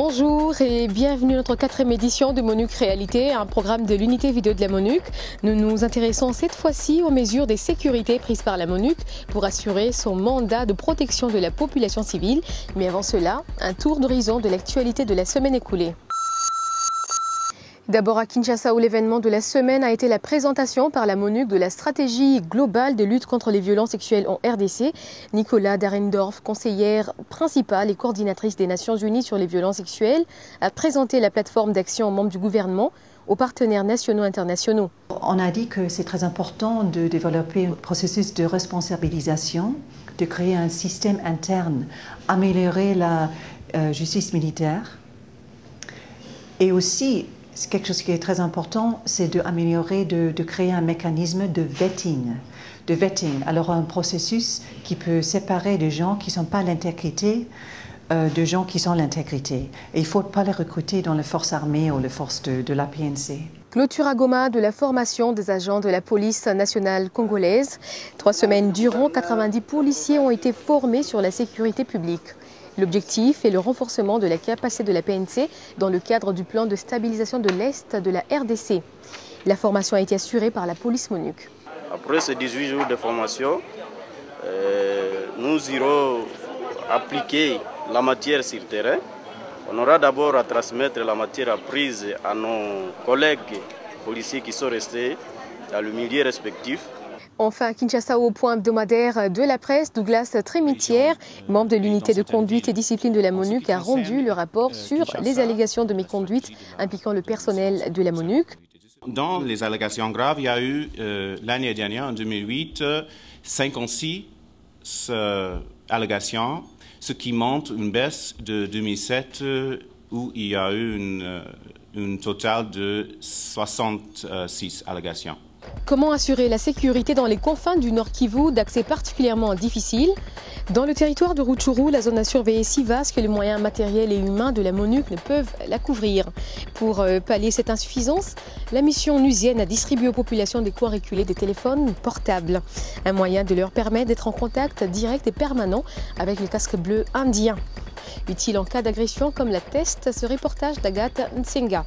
Bonjour et bienvenue à notre 4e édition de MONUC Réalité, un programme de l'unité vidéo de la MONUC. Nous nous intéressons cette fois-ci aux mesures de sécurité prises par la MONUC pour assurer son mandat de protection de la population civile. Mais avant cela, un tour d'horizon de l'actualité de la semaine écoulée. D'abord à Kinshasa où l'événement de la semaine a été la présentation par la MONUC de la stratégie globale de lutte contre les violences sexuelles en RDC. Nicolas Darendorf, conseillère principale et coordinatrice des Nations Unies sur les violences sexuelles, a présenté la plateforme d'action aux membres du gouvernement, aux partenaires nationaux et internationaux. On a dit que c'est très important de développer un processus de responsabilisation, de créer un système interne, améliorer la justice militaire et aussi quelque chose qui est très important, c'est d'améliorer, de créer un mécanisme de vetting. Alors un processus qui peut séparer des gens qui ne sont pas l'intégrité de gens qui sont l'intégrité. Et il ne faut pas les recruter dans les forces armées ou les forces de la PNC. Clôture à Goma de la formation des agents de la police nationale congolaise. 3 semaines durant, 90 policiers ont été formés sur la sécurité publique. L'objectif est le renforcement de la capacité de la PNC dans le cadre du plan de stabilisation de l'Est de la RDC. La formation a été assurée par la police MONUC. Après ces 18 jours de formation, nous irons appliquer la matière sur le terrain. On aura d'abord à transmettre la matière apprise à nos collègues policiers qui sont restés dans le milieu respectif. Enfin, à Kinshasa, au point hebdomadaire de la presse, Douglas Trémitière, membre de l'unité de conduite et discipline de la MONUC, a rendu le rapport sur les allégations de méconduite impliquant le personnel de la MONUC. Dans les allégations graves, il y a eu l'année dernière, en 2008, 56 allégations, ce qui montre une baisse de 2007 où il y a eu une totale de 66 allégations. Comment assurer la sécurité dans les confins du Nord Kivu, d'accès particulièrement difficile? Dans le territoire de Rutshuru, la zone a surveillée si vaste que les moyens matériels et humains de la MONUC ne peuvent la couvrir. Pour pallier cette insuffisance, la mission onusienne a distribué aux populations des coins reculés des téléphones portables. Un moyen de leur permettre d'être en contact direct et permanent avec les casques bleus indiens. Utile en cas d'agression, comme l'atteste ce reportage d'Agathe Nsenga.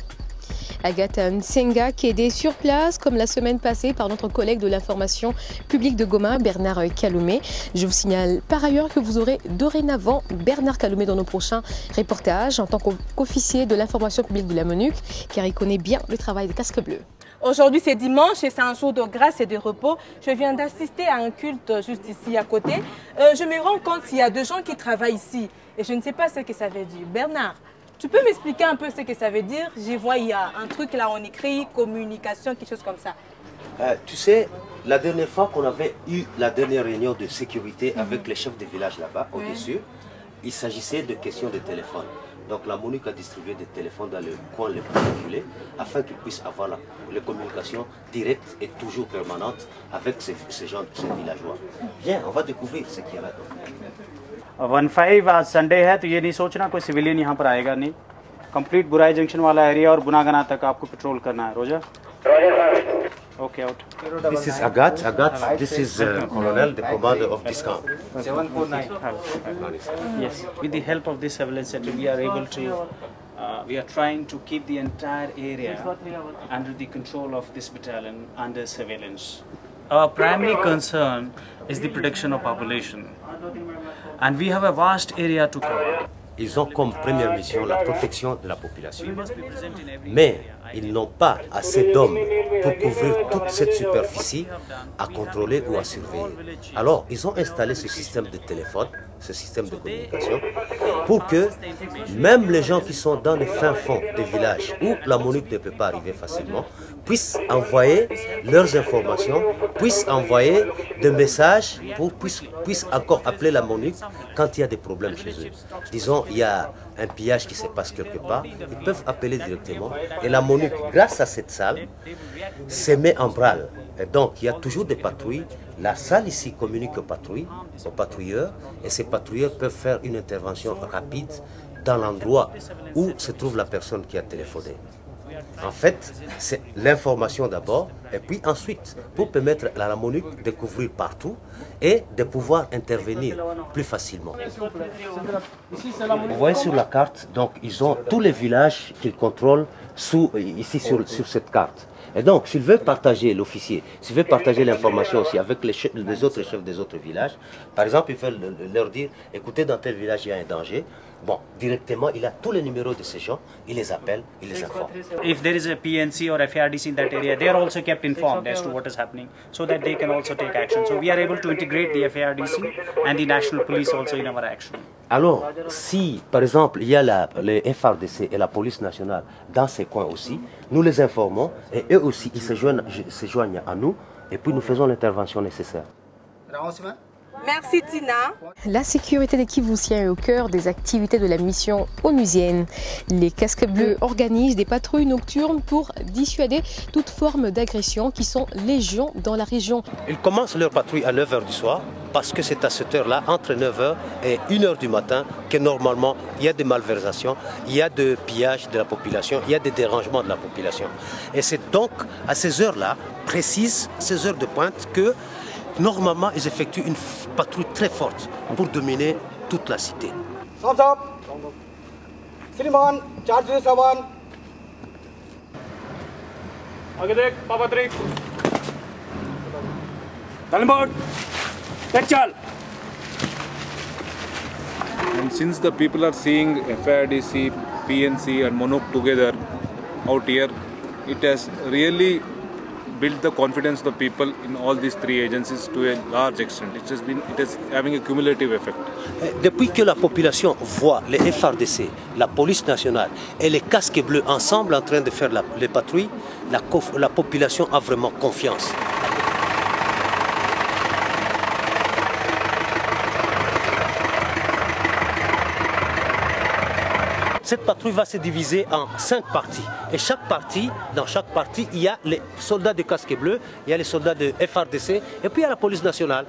Agathe Nsenga qui est aidée sur place comme la semaine passée par notre collègue de l'information publique de Goma, Bernard Kaloumé. Je vous signale par ailleurs que vous aurez dorénavant Bernard Kaloumé dans nos prochains reportages en tant qu'officier de l'information publique de la MONUC car il connaît bien le travail des casques bleus. Aujourd'hui c'est dimanche et c'est un jour de grâce et de repos. Je viens d'assister à un culte juste ici à côté. Je me rends compte qu'il y a 2 gens qui travaillent ici et je ne sais pas ce que ça veut dire. Bernard, tu peux m'expliquer un peu ce que ça veut dire? Je vois, il y a un truc là, on écrit communication, quelque chose comme ça. Tu sais, la dernière fois qu'on avait eu la dernière réunion de sécurité avec les chefs de village là-bas, au-dessus, il s'agissait de questions de téléphone. Donc la MONUC a distribué des téléphones dans le coin les plus reculés afin qu'ils puissent avoir les communications directes et toujours permanentes avec ces villageois. Viens, on va découvrir ce qu'il y a là-dedans. 1-5 आज संडे है तो ये नहीं सोचना कोई सिविलियन यहाँ पर आएगा नहीं कंप्लीट बुराई जंक्शन वाला एरिया और बुनागना तक आपको पेट्रोल करना है रोजा okay out This is Agathe. This is Colonel, the commander of this camp. 749 yes with the help of this surveillance center we are able to we are trying to keep the entire area under the control of this battalion under surveillance. Our primary concern is the protection of population and we have a vast area to cover. Ils ont comme première mission la protection de la population. Mais ils n'ont pas assez d'hommes pour couvrir toute cette superficie à contrôler ou à surveiller. Alors, ils ont installé ce système de téléphone, ce système de communication, pour que même les gens qui sont dans les fins fonds des villages où la MONUC ne peut pas arriver facilement, puissent envoyer leurs informations, puissent envoyer des messages, puissent encore appeler la MONUC quand il y a des problèmes chez eux. Disons, il y a un pillage qui se passe quelque part, ils peuvent appeler directement et la MONUC, grâce à cette salle, se met en branle. Et donc, il y a toujours des patrouilles. La salle ici communique aux patrouilleurs, et ces patrouilleurs peuvent faire une intervention rapide dans l'endroit où se trouve la personne qui a téléphoné. En fait, c'est l'information d'abord, et puis ensuite, pour permettre à la MONUC de couvrir partout et de pouvoir intervenir plus facilement. Vous voyez sur la carte, donc ils ont tous les villages qu'ils contrôlent ici sur cette carte. Et donc, s'ils veulent partager l'officier, s'ils veulent partager l'information aussi avec les autres chefs des autres villages, par exemple, ils veulent leur dire, écoutez, dans tel village, il y a un danger. Bon, directement, il a tous les numéros de ces gens, il les appelle, il les informe. If there is a PNC or FARDC in that area, they are also kept informed as to what is happening, so that they can also take action. So we are able to integrate the FARDC and the national police also in our action. Alors, si, par exemple, il y a les FARDC et la police nationale dans ces coins aussi, nous les informons et eux aussi, ils se joignent à nous et puis nous faisons l'intervention nécessaire. Merci Tina. La sécurité des Kivusiens est au cœur des activités de la mission onusienne. Les casques bleus organisent des patrouilles nocturnes pour dissuader toute forme d'agression qui sont légion dans la région. Ils commencent leur patrouille à 9h du soir parce que c'est à cette heure-là, entre 9h et 1h du matin, que normalement il y a des malversations, il y a des pillages de la population, il y a des dérangements de la population. Et c'est donc à ces heures-là, précises, ces heures de pointe, que normalement, ils effectuent une patrouille très forte pour dominer toute la cité. And since the people are seeing FARDC, PNC and MONUC together out here, it has really build the confidence of the people in all these three agencies to a large extent. It is having a cumulative effect. Depuis que la population voit les FARDC, la police nationale et les casques bleus ensemble en train de faire les patrouilles, la population a vraiment confiance. Cette patrouille va se diviser en 5 parties. Et dans chaque partie, il y a les soldats de casque bleu, il y a les soldats de FARDC, et puis il y a la police nationale.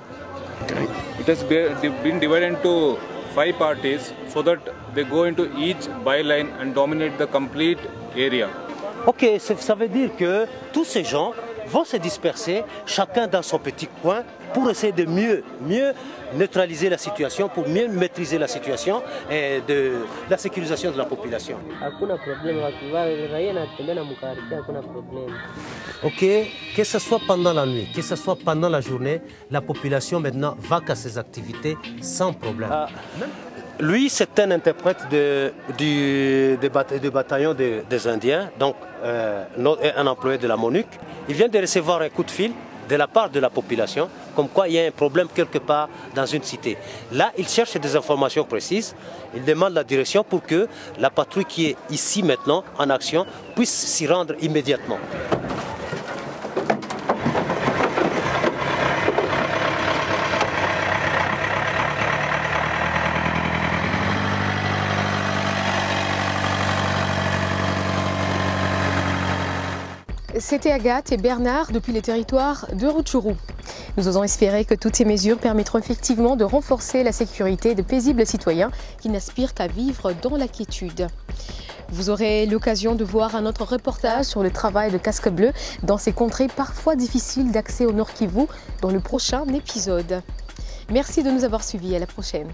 It has been divided into 5 parties so that they go into each byline and dominate the complete area. Ok, ça veut dire que tous ces gens vont se disperser, chacun dans son petit coin, pour essayer de mieux neutraliser la situation, pour mieux maîtriser la situation et de la sécurisation de la population. Ok, que ce soit pendant la nuit, que ce soit pendant la journée, la population maintenant va à ses activités sans problème. Lui, c'est un interprète du bataillon des Indiens, donc un employé de la MONUC. Il vient de recevoir un coup de fil de la part de la population, comme quoi il y a un problème quelque part dans une cité. Là, il cherche des informations précises, il demande la direction pour que la patrouille qui est ici maintenant en action puisse s'y rendre immédiatement. C'était Agathe et Bernard depuis les territoires de Rutshuru. Nous osons espérer que toutes ces mesures permettront effectivement de renforcer la sécurité de paisibles citoyens qui n'aspirent qu'à vivre dans la quiétude. Vous aurez l'occasion de voir un autre reportage sur le travail de casque bleu dans ces contrées parfois difficiles d'accès au Nord Kivu dans le prochain épisode. Merci de nous avoir suivis, à la prochaine.